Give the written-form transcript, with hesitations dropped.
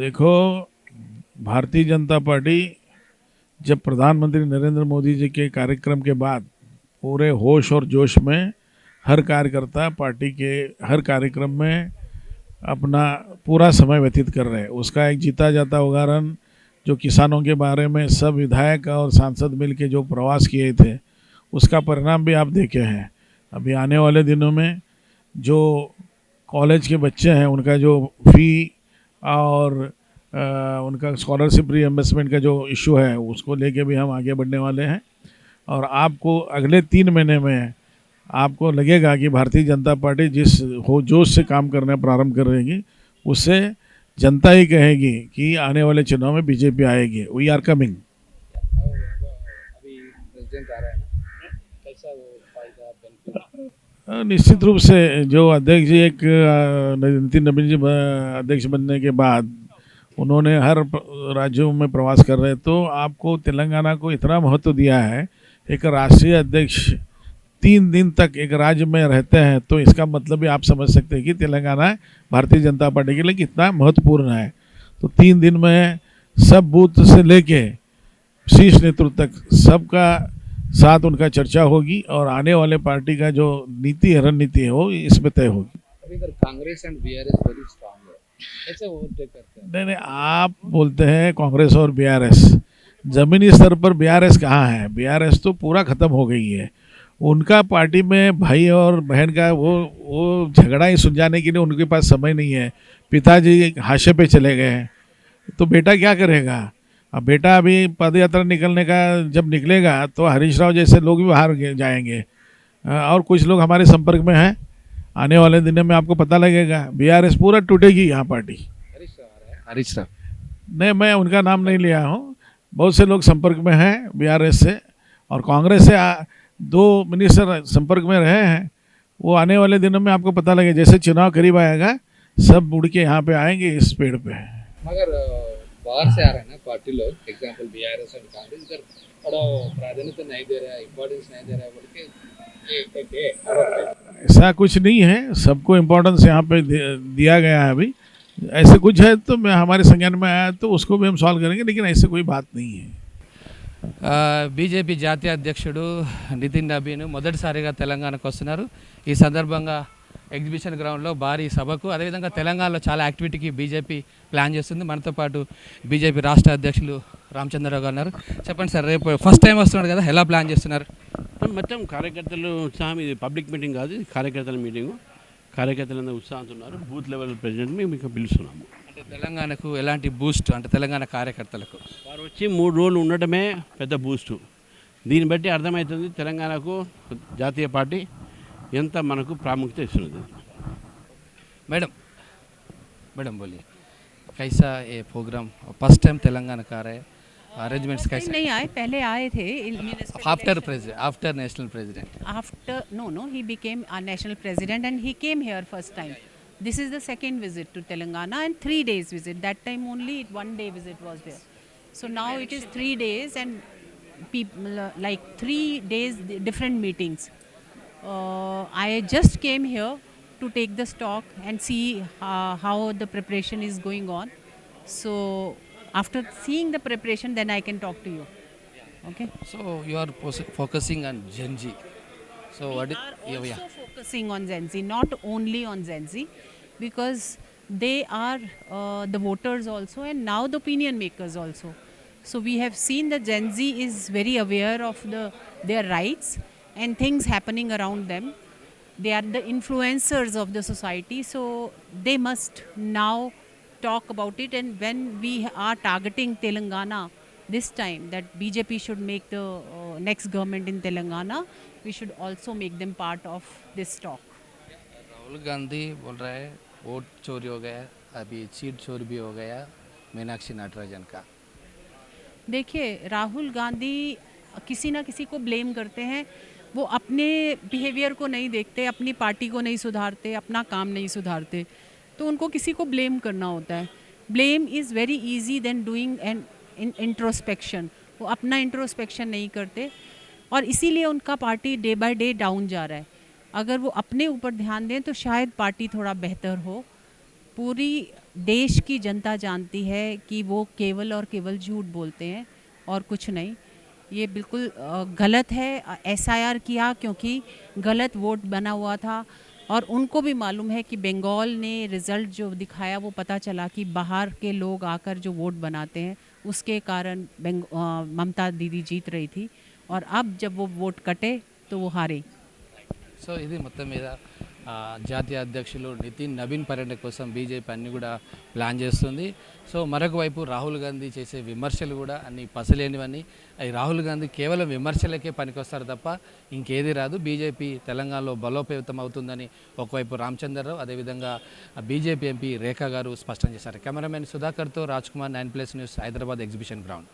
देखो, भारतीय जनता पार्टी जब प्रधानमंत्री नरेंद्र मोदी जी के कार्यक्रम के बाद पूरे होश और जोश में हर कार्यकर्ता पार्टी के हर कार्यक्रम में अपना पूरा समय व्यतीत कर रहे हैं। उसका एक जीता जाता उदाहरण जो किसानों के बारे में सब विधायक और सांसद मिलके जो प्रवास किए थे, उसका परिणाम भी आप देखे हैं। अभी आने वाले दिनों में जो कॉलेज के बच्चे हैं उनका जो फ़ी और उनका स्कॉलरशिप रीइंबर्समेंट का जो इशू है उसको लेके भी हम आगे बढ़ने वाले हैं। और आपको अगले 3 महीने में आपको लगेगा कि भारतीय जनता पार्टी जिस हो जोश से काम करना प्रारंभ करेगी, उससे जनता ही कहेगी कि आने वाले चुनाव में बीजेपी आएगी। We are coming. अभी प्रेसिडेंट आ रहा है ना, कैसा वो फायदा बेनिफिट? निश्चित रूप से जो अध्यक्ष जी एक नितिन नवीन जी अध्यक्ष बनने के बाद उन्होंने हर राज्यों में प्रवास कर रहे, तो आपको तेलंगाना को इतना महत्व दिया है। एक राष्ट्रीय अध्यक्ष 3 दिन तक एक राज्य में रहते हैं, तो इसका मतलब भी आप समझ सकते हैं कि तेलंगाना भारतीय जनता पार्टी के लिए कितना महत्वपूर्ण है। तो 3 दिन में सब बूथ से लेके शीर्ष नेतृत्व तक सबका साथ उनका चर्चा होगी और आने वाले पार्टी का जो नीति रणनीति है वो इसमें तय होगी। अभी अगर Congress and BRS very strong है, कैसे ओवरटेक करते हैं? नहीं, आप बोलते हैं कांग्रेस और बीआरएस, जमीनी स्तर पर बीआरएस कहाँ है? बीआरएस तो पूरा खत्म हो गई है। उनका पार्टी में भाई और बहन का वो झगड़ा ही सुलझाने के लिए उनके पास समय नहीं है। पिताजी हाशिए पे चले गए हैं, तो बेटा क्या करेगा? अब बेटा अभी पद यात्रा निकलने का जब निकलेगा तो हरीश राव जैसे लोग भी बाहर जाएंगे। और कुछ लोग हमारे संपर्क में हैं। आने वाले दिनों में आपको पता लगेगा, बीआरएस पूरा टूटेगी यहाँ पार्टी। हरीश राव आ रहा है? हरीश राव नहीं, मैं उनका नाम नहीं लिया हूँ। बहुत से लोग संपर्क में हैं बीआरएस से, और कांग्रेस से 2 मिनिस्टर संपर्क में रहे हैं। वो आने वाले दिनों में आपको पता लगे, जैसे चुनाव करीब आएगा सब उड़ के यहाँ पे आएंगे इस पेड़ पे। मगर बाहर से आ रहे हैं ना पार्टी लोग, एग्जाम्पल बीआरएस एंड कांग्रेस, इधर थोड़ा प्राधान्यता नहीं दे रहा है, इम्पोर्टेंस नहीं दे रहा है बोल के ऐसा कुछ नहीं है, सबको इम्पोर्टेंस यहाँ पे दिया गया है। अभी ऐसे कुछ है तो मैं हमारे संज्ञान में आया तो उसको भी हम सॉल्व करेंगे, लेकिन ऐसे कोई बात नहीं है। బీజేపీ జాతీయ అధ్యక్షుడు నితిన్ నబీన్ మొదటిసారిగా తెలంగాణకు వస్తున్నారు. ఈ సందర్భంగా ఎగ్జిబిషన్ గ్రౌండ్లో భారీ సభకు, అదేవిధంగా తెలంగాణలో చాలా యాక్టివిటీకి బీజేపీ ప్లాన్ చేస్తుంది. మనతో పాటు బీజేపీ రాష్ట్ర అధ్యక్షులు రామచంద్రరావు గారు ఉన్నారు. చెప్పండి సార్, రేపు ఫస్ట్ టైం వస్తున్నారు కదా, ఎలా ప్లాన్ చేస్తున్నారు? మొత్తం కార్యకర్తలు ఉత్సాహం. ఇది పబ్లిక్ మీటింగ్ కాదు, ఇది కార్యకర్తల మీటింగు. కార్యకర్తలందరూ ఉత్సాహంతో ఉన్నారు. బూత్ లెవెల్ ప్రెసిడెంట్ మేము ఇంకా పిలుస్తున్నాము. అంటే తెలంగాణకు ఎలాంటి బూస్ట్, అంటే తెలంగాణ కార్యకర్తలకు వారు వచ్చి 3 రోజులు ఉండటమే పెద్ద బూస్టు. దీన్ని బట్టి అర్థమవుతుంది తెలంగాణకు జాతీయ పార్టీ ఎంత మనకు ప్రాముఖ్యత ఇస్తున్నది. मैडम मैडम बोलिए, कैसा ये प्रोग्राम फर्स्ट टाइम तेलंगाना का आ रहा है, अरेंजमेंट्स कैसे? नहीं आए, पहले आए थे after national president after no he became a national president and he came here first time. This is the second visit to Telangana and 3 days visit. That time only 1 day visit was there, so now it is 3 days and people like 3 days different meetings. I just came here to take the stock and see how the preparation is going on. So after seeing the preparation, then I can talk to you. Okay. So you are focusing on Gen Z. So what is Also focusing on Gen Z, not only on Gen Z, because they are the voters also and now the opinion makers also. So we have seen that Gen Z is very aware of their rights and things happening around them. They are the influencers of the society, so they must now talk about it. And when we are targeting Telangana this time, that BJP should make the next government in Telangana, we should also make them part of this talk. Rahul Gandhi बोल रहा है vote चोरी हो गया, अभी seat चोरी भी हो गया मीनाक्षी नटराजन का। देखिए, राहुल गांधी किसी ना किसी को ब्लेम करते हैं। वो अपने बिहेवियर को नहीं देखते, अपनी पार्टी को नहीं सुधारते, अपना काम नहीं सुधारते, तो उनको किसी को ब्लेम करना होता है. Blame is very easy then doing an introspection. वो अपना इंट्रोस्पेक्शन नहीं करते और इसीलिए उनका party day by day down जा रहा है. अगर वो अपने ऊपर ध्यान दें तो शायद पार्टी थोड़ा बेहतर हो. पूरी देश की जनता जानती है कि वो केवल और केवल झूठ बोलते हैं और कुछ नहीं। ये बिल्कुल गलत है। एसआईआर किया क्योंकि गलत वोट बना हुआ था और उनको भी मालूम है कि बंगाल ने रिज़ल्ट जो दिखाया वो पता चला कि बाहर के लोग आकर जो वोट बनाते हैं उसके कारण ममता दीदी जीत रही थी और अब जब वो वोट कटे तो वो हारे। సో ఇది మొత్తం మీద జాతీయ అధ్యక్షులు నితిన్ నవీన్ పర్యటన కోసం బీజేపీ అన్ని కూడా ప్లాన్ చేస్తుంది. సో మరొక వైపు రాహుల్ గాంధీ చేసే విమర్శలు కూడా అన్ని పసలేనివన్నీ. అవి రాహుల్ గాంధీ కేవలం విమర్శలకే పనికొస్తారు తప్ప ఇంకేది రాదు. బీజేపీ తెలంగాణలో బలోపేతం అవుతుందని ఒకవైపు రామచంద్రరావు, అదేవిధంగా బీజేపీ ఎంపీ రేఖా గారు స్పష్టం చేశారు. కెమెరామెన్ సుధాకర్తో Raj Kumar, 9+ news, Hyderabad exhibition ground.